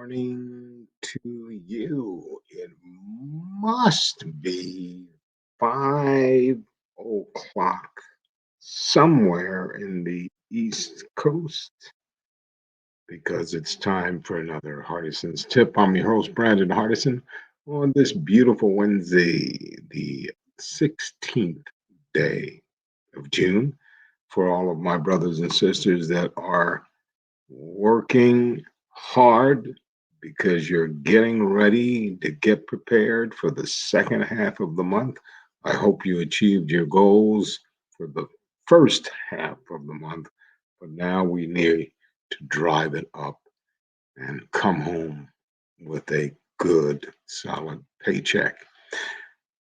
morning to you. It must be 5 o'clock somewhere in the East Coast because it's time for another Hardison's tip. I'm your host, Brandon Hardison, on this beautiful Wednesday, the 16th day of June. For all of my brothers and sisters that are working hard because you're getting ready to get prepared for the second half of the month. I hope you achieved your goals for the first half of the month, but now we need to drive it up and come home with a good, solid paycheck.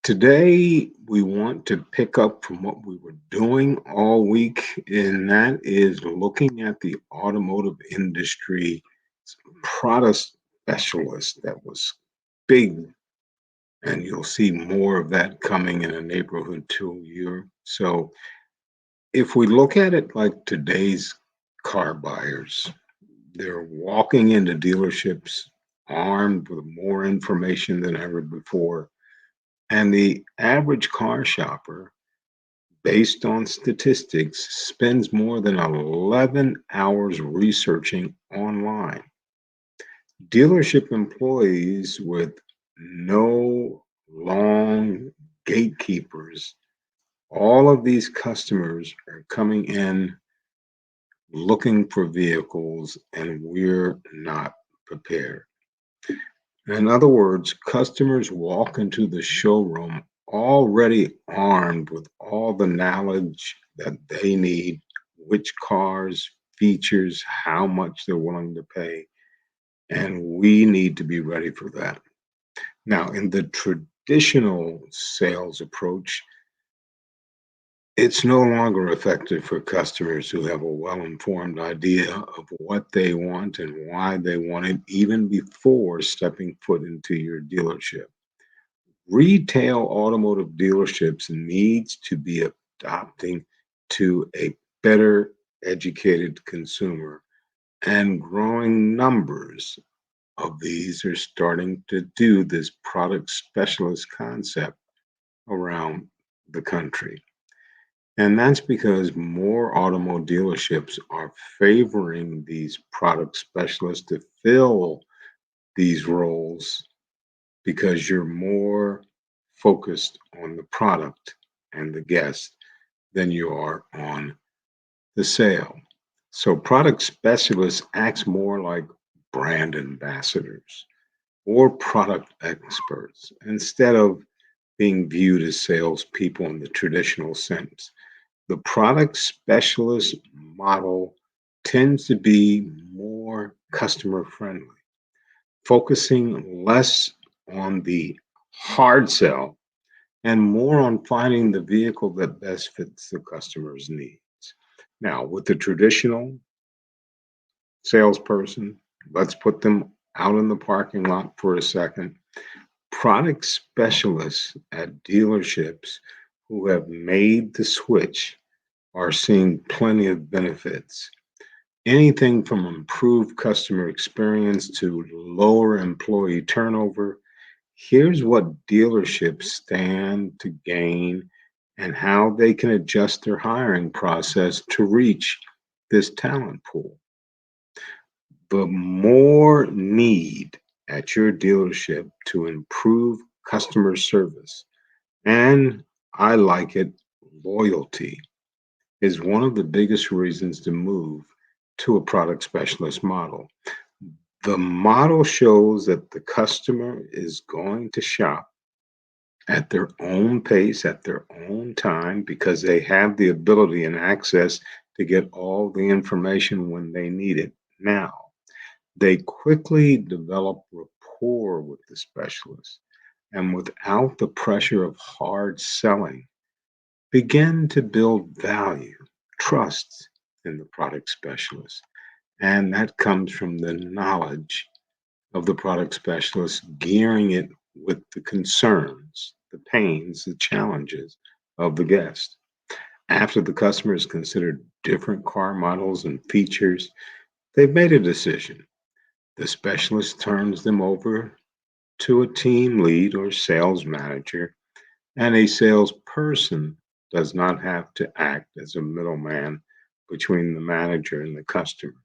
Today, we want to pick up from what we were doing all week, and that is looking at the automotive industry product specialist that was big, and you'll see more of that coming in a neighborhood to you. So, if we look at it like today's car buyers, they're walking into dealerships armed with more information than ever before. And the average car shopper, based on statistics, spends more than 11 hours researching online. Dealership employees with no long gatekeepers, all of these customers are coming in looking for vehicles, and we're not prepared. In other words, customers walk into the showroom already armed with all the knowledge that they need, which cars, features, how much they're willing to pay, and we need to be ready for that. Now, in the traditional sales approach, it's no longer effective for customers who have a well informed idea of what they want and why they want it, even before stepping foot into your dealership. Retail automotive dealerships needs to be adopting to a better educated consumer, and growing numbers of these are starting to do this product specialist concept around the country. And that's because more automotive dealerships are favoring these product specialists to fill these roles because you're more focused on the product and the guest than you are on the sale. So product specialists acts more like brand ambassadors or product experts instead of being viewed as salespeople in the traditional sense. The product specialist model tends to be more customer friendly, focusing less on the hard sell and more on finding the vehicle that best fits the customer's needs. Now, with the traditional salesperson, let's put them out in the parking lot for a second. Product specialists at dealerships who have made the switch are seeing plenty of benefits. Anything from improved customer experience to lower employee turnover. Here's what dealerships stand to gain and how they can adjust their hiring process to reach this talent pool. The more need at your dealership to improve customer service, and I like it, loyalty is one of the biggest reasons to move to a product specialist model. The model shows that the customer is going to shop at their own pace, at their own time, because they have the ability and access to get all the information when they need it now. They quickly develop rapport with the specialist and without the pressure of hard selling, begin to build value, trust in the product specialist. And that comes from the knowledge of the product specialist, gearing it with the concerns, the pains, the challenges of the guest. After the customer has considered different car models and features, they've made a decision. The specialist turns them over to a team lead or sales manager, and a salesperson does not have to act as a middleman between the manager and the customer.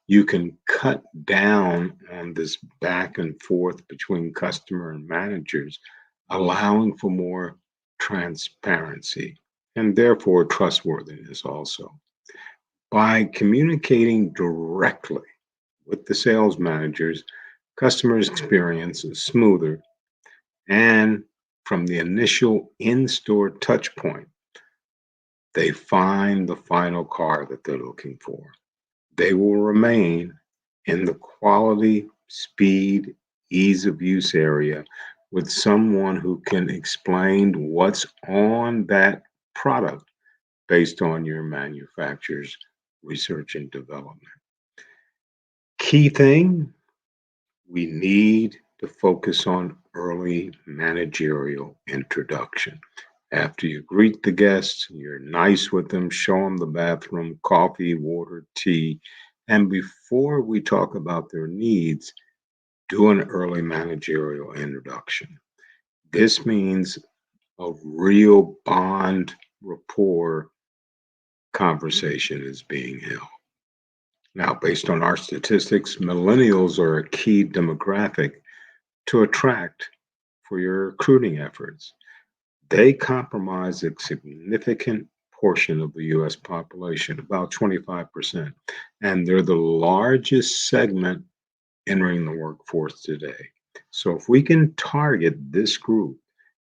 You can cut down on this back and forth between customer and managers, allowing for more transparency and therefore trustworthiness also. By communicating directly with the sales managers, customers' experience is smoother, and from the initial in store touch point, they find the final car that they're looking for. They will remain in the quality, speed, ease of use area with someone who can explain what's on that product based on your manufacturer's research and development. Key thing, we need to focus on early managerial introduction. After you greet the guests, you're nice with them, show them the bathroom, coffee, water, tea. And before we talk about their needs, do an early managerial introduction. This means a real bond rapport conversation is being held. Now, based on our statistics, millennials are a key demographic to attract for your recruiting efforts. They comprise a significant portion of the US population, about 25%, and they're the largest segment entering the workforce today. So, if we can target this group,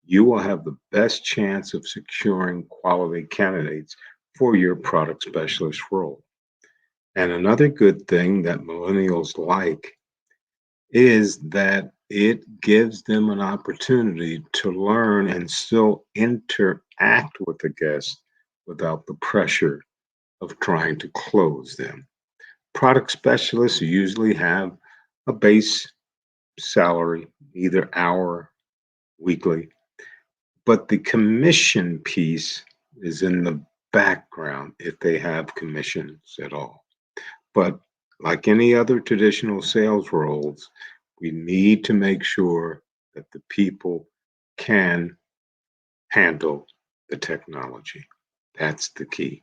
you will have the best chance of securing quality candidates for your product specialist role. And another good thing that millennials like is that it gives them an opportunity to learn and still interact with the guest without the pressure of trying to close them. Product specialists usually have a base salary, either hour, weekly, but the commission piece is in the background if they have commissions at all. But like any other traditional sales roles, we need to make sure that the people can handle the technology. That's the key.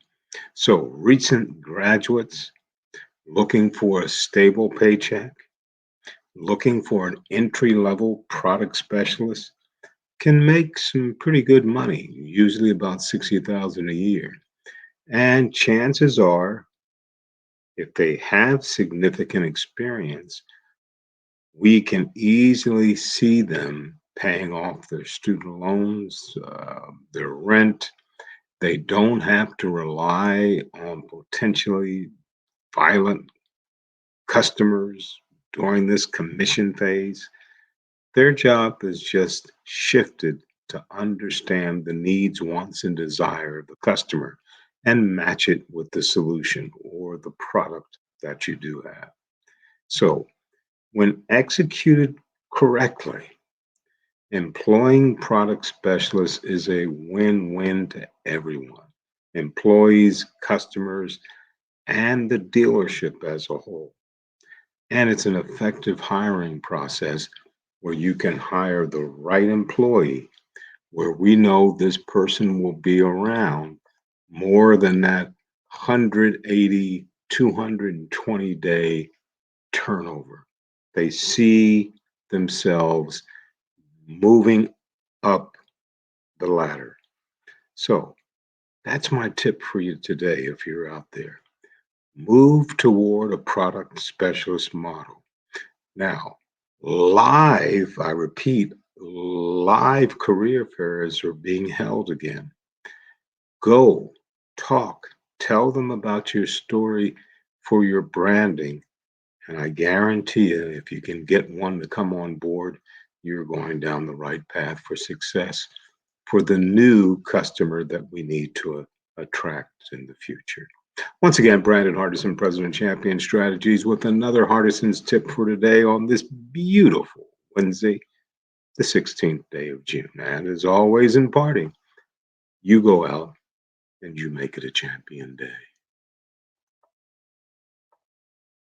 So, recent graduates looking for a stable paycheck, looking for an entry level product specialist can make some pretty good money, usually about 60,000 a year. And chances are if they have significant experience, we can easily see them paying off their student loans, their rent. They don't have to rely on potentially violent customers during this commission phase. Their job is just shifted to understand the needs, wants, and desire of the customer and match it with the solution or the product that you do have. So, when executed correctly, employing product specialists is a win win to everyone employees, customers, and the dealership as a whole. And it's an effective hiring process where you can hire the right employee, where we know this person will be around more than that 180, 220-day turnover. They see themselves moving up the ladder. So that's my tip for you today if you're out there. Move toward a product specialist model. Now, I repeat, live career fairs are being held again. Go, talk, tell them about your story for your branding. And I guarantee you, if you can get one to come on board, you're going down the right path for success for the new customer that we need to attract in the future. Once again, Brandon Hardison, President Champion Strategies, with another Hardison's tip for today on this beautiful Wednesday, the 16th day of June. And as always in parting, you go out and you make it a champion day.